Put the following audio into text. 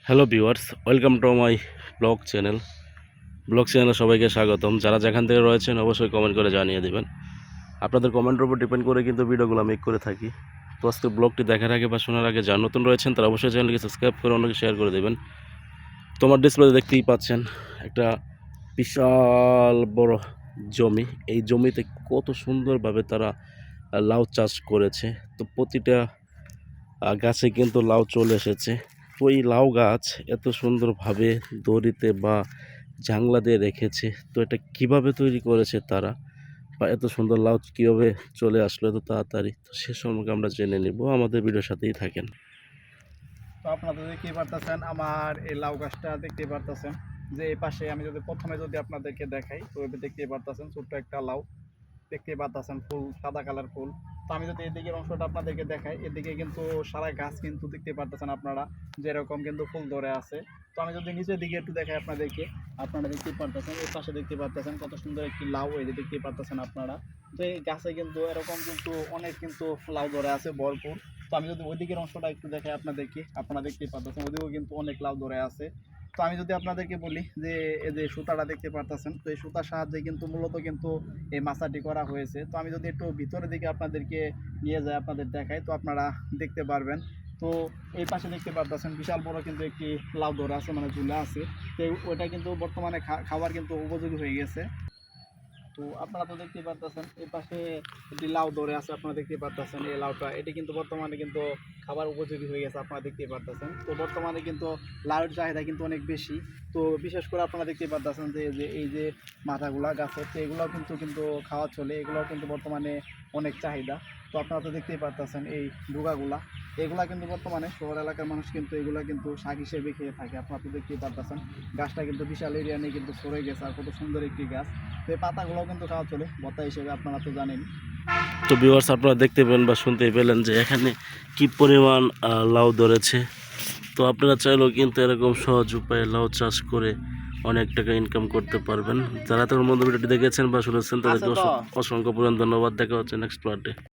Hello viewers, welcome to my blog চ্যানেলে সবাইকে স্বাগতম। যারা যেখান থেকে রয়েছেন অবশ্যই কমেন্ট করে জানিয়ে দেবেন। আপনাদের কমেন্টের উপর ডিপেন্ড করে কিন্তু ভিডিওগুলো মেক করে থাকি। তো আজকে ব্লগটি দেখার আগে বা শোনার আগে যারা নতুন রয়েছেন তারা অবশ্যই চ্যানেলকে সাবস্ক্রাইব করে অন্যকে শেয়ার করে দেবেন। তোমার ডিসপ্লেতে দেখতেই পাচ্ছেন একটা বিশাল বড় জমি। এই জমিতে কত সুন্দরভাবে তারা লাউ চাষ করেছে। তো প্রতিটা গাছে কিন্তু লাউ চলে এসেছে। তো এই লাউ গাছ এত সুন্দরভাবে দড়িতে বা জাংলা দিয়ে রেখেছে। তো এটা কিভাবে তৈরি করেছে তারা, বা এত সুন্দর লাউ কীভাবে চলে আসলো এত তাড়াতাড়ি, তো সে সম্পর্কে আমরা জেনে নিব। আমাদের ভিডিওর সাথেই থাকেন। তো আপনারা দেখতেই পারতেছেন আমার এই লাউ গাছটা দেখতেই পারতেছেন যে এই পাশে আমি যদি প্রথমে আপনাদেরকে দেখাই, তো দেখতেই পারতেছেন ছোট্ট একটা লাউ দেখতেই পারতেছেন, ফুল সাদা কালার ফুল। তো আমি যদি এদিকের অংশটা আপনাদেরকে দেখাই, এদিকে কিন্তু সারা গাছ কিন্তু দেখতে পারতেছেন আপনারা যেরকম কিন্তু ফুল ধরে আছে। তো আমি যদি নিচের দিকে একটু দেখাই আপনাদেরকে, আপনারা দেখতেই পারতেছেন এই পাশে দেখতে পারতেছেন কত সুন্দর একটি লাউ, এই যে দেখতেই পারতেছেন আপনারা। তো এই গাছে কিন্তু এরকম কিন্তু অনেক কিন্তু লাউ ধরে আছে ভরপুর। তো আমি যদি ওইদিকের অংশটা একটু দেখাই আপনাদেরকে, আপনারা দেখতেই পারতেছেন ওইদিকেও কিন্তু অনেক লাউ ধরে আছে। তো আমি যদি আপনাদেরকে বলি যে এই যে সুতাটা দেখতে পারতেছেন, তো এই সুতার সাহায্যে কিন্তু মূলত কিন্তু এই মাছাটি করা হয়েছে। তো আমি যদি একটু ভিতরের দিকে আপনাদেরকে নিয়ে যাই, আপনাদের দেখাই, তো আপনারা দেখতে পারবেন। তো এই পাশে দেখতে পারতেছেন বিশাল বড় কিন্তু একটি লাউ ধরে আছে, মানে ঝুলে আছে। তো ওইটা কিন্তু বর্তমানে খাবার কিন্তু উপযোগী হয়ে গেছে। তো আপনারা তো দেখতেই পারতেছেন এই পাশে একটি লাউ ধরে আছে, আপনারা দেখতেই পারতেছেন এই লাউটা এটি কিন্তু বর্তমানে কিন্তু খাবার উপযোগী হয়ে গেছে, আপনারা দেখতেই পারতেছেন। তো বর্তমানে কিন্তু লাউয়ের চাহিদা কিন্তু অনেক বেশি। তো বিশেষ করে আপনারা দেখতেই পারতেছেন যে এই যে মাথাগুলা গাছের, তো এগুলোও কিন্তু খাওয়া চলে, এগুলোও কিন্তু বর্তমানে অনেক চাহিদা। তো আপনারা তো দেখতেই পারতেছেন এই ডুগাগুলা, এগুলা কিন্তু বর্তমানে শহর এলাকার মানুষ কিন্তু এগুলা কিন্তু শাক হিসেবে খেয়ে থাকে। আপনারা তো দেখতেই পারতেছেন গাছটা কিন্তু বিশাল এরিয়া নিয়ে কিন্তু সরে গেছে, আর কত সুন্দর একটি গাছ। তো এই পাতাগুলোও কিন্তু খাওয়া চলে ভর্তা হিসেবে, আপনারা তো জানেন। তো ভিউয়ার্স, আপনারা দেখতে পেলেন বা শুনতে পেলেন যে এখানে কি পরিমাণ লাউ ধরেছে। তো আপনারা চাইলেও কিন্তু এরকম সহজ উপায়ে লাউ চাষ করে অনেক টাকা ইনকাম করতে পারবেন। যারা তখন বন্ধু ভিডিওটি দেখেছেন বা শুনেছেন তাদেরকে অসংখ্য পরিমাণ ধন্যবাদ। দেখা হচ্ছে নেক্সট পার্টে।